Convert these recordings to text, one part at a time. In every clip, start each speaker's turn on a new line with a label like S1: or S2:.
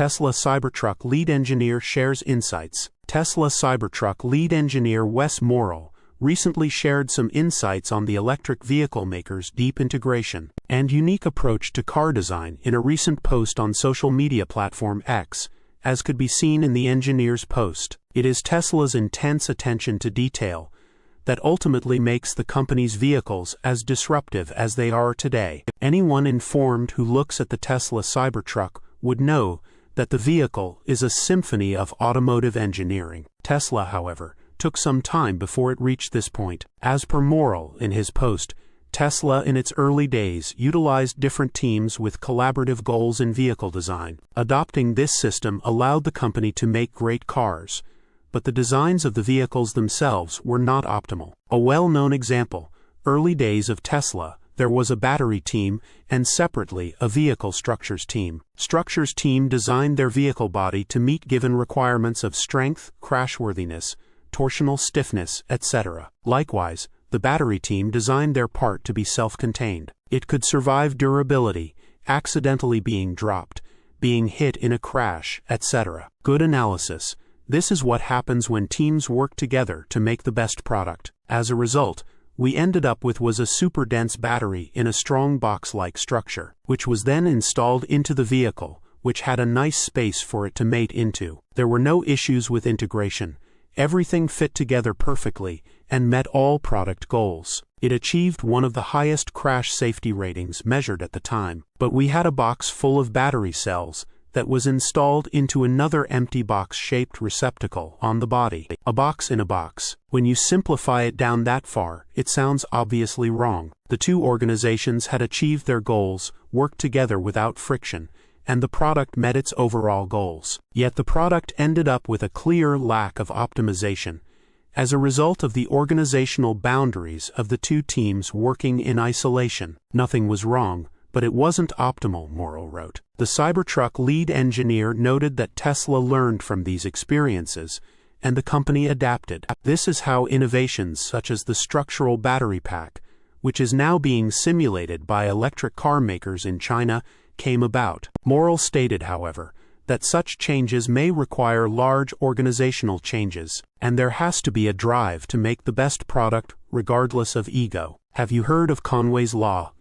S1: Tesla Cybertruck lead engineer shares insights. Tesla Cybertruck lead engineer Wes Morrill recently shared some insights on the electric vehicle maker's deep integration and unique approach to car design in a recent post on social media platform X, as could be seen in the engineer's post. It is Tesla's intense attention to detail that ultimately makes the company's vehicles as disruptive as they are today. Anyone informed who looks at the Tesla Cybertruck would know that the vehicle is a symphony of automotive engineering. Tesla, however, took some time before it reached this point. As per Morrill in his post, Tesla in its early days utilized different teams with collaborative goals in vehicle design. Adopting this system allowed the company to make great cars, but the designs of the vehicles themselves were not optimal. A well-known example, early days of Tesla, there was a battery team and separately a vehicle structures team. Structures team designed their vehicle body to meet given requirements of strength, crashworthiness, torsional stiffness, etc. Likewise, the battery team designed their part to be self-contained. It could survive durability, accidentally being dropped, being hit in a crash, etc. Good analysis. This is what happens when teams work together to make the best product. As a result, we ended up with was a super dense battery in a strong box-like structure, which was then installed into the vehicle, which had a nice space for it to mate into. There were no issues with integration. Everything fit together perfectly and met all product goals. It achieved one of the highest crash safety ratings measured at the time. But we had a box full of battery cells that was installed into another empty box-shaped receptacle on the body. A box in a box. When you simplify it down that far, it sounds obviously wrong. The two organizations had achieved their goals, worked together without friction, and the product met its overall goals. Yet the product ended up with a clear lack of optimization as a result of the organizational boundaries of the two teams working in isolation. Nothing was wrong, but it wasn't optimal, Morrill wrote. The Cybertruck lead engineer noted that Tesla learned from these experiences, and the company adapted. This is how innovations such as the structural battery pack, which is now being simulated by electric car makers in China, came about. Morrill stated, however, that such changes may require large organizational changes, and there has to be a drive to make the best product regardless of ego. Have you heard of Conway's Law?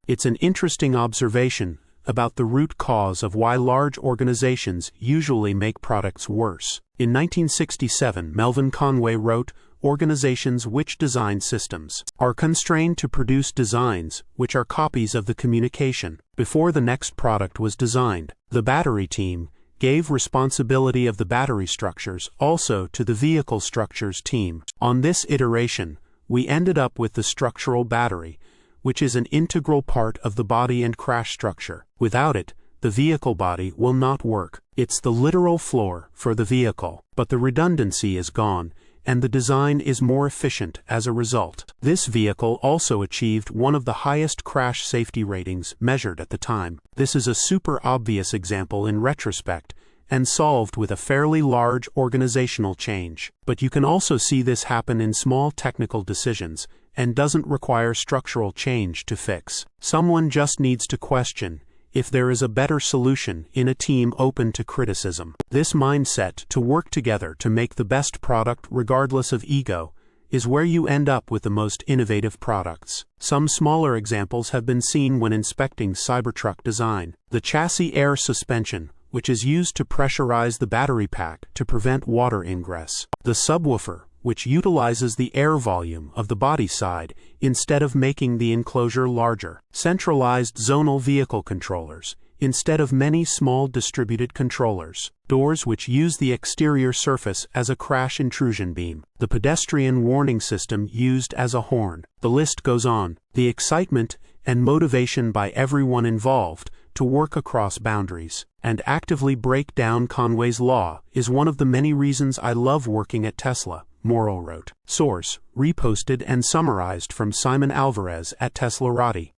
S1: It's an interesting observation about the root cause of why large organizations usually make products worse. In 1967, Melvin Conway wrote, "Organizations which design systems are constrained to produce designs which are copies of the communication before the next product was designed." The battery team gave responsibility of the battery structures also to the vehicle structures team. On this iteration, we ended up with the structural battery, which is an integral part of the body and crash structure. Without it, the vehicle body will not work. It's the literal floor for the vehicle, but the redundancy is gone, and the design is more efficient as a result. This vehicle also achieved one of the highest crash safety ratings measured at the time. This is a super obvious example in retrospect, and solved with a fairly large organizational change. But you can also see this happen in small technical decisions, and doesn't require structural change to fix. Someone just needs to question if there is a better solution in a team open to criticism. This mindset to work together to make the best product regardless of ego is where you end up with the most innovative products. Some smaller examples have been seen when inspecting Cybertruck design. The chassis air suspension, which is used to pressurize the battery pack to prevent water ingress. The subwoofer, which utilizes the air volume of the body side instead of making the enclosure larger. Centralized zonal vehicle controllers, instead of many small distributed controllers. Doors which use the exterior surface as a crash intrusion beam. The pedestrian warning system used as a horn. The list goes on. The excitement and motivation by everyone involved to work across boundaries and actively break down Conway's Law is one of the many reasons I love working at Tesla, Morrill wrote. Source: reposted and summarized from Simon Alvarez at teslarati.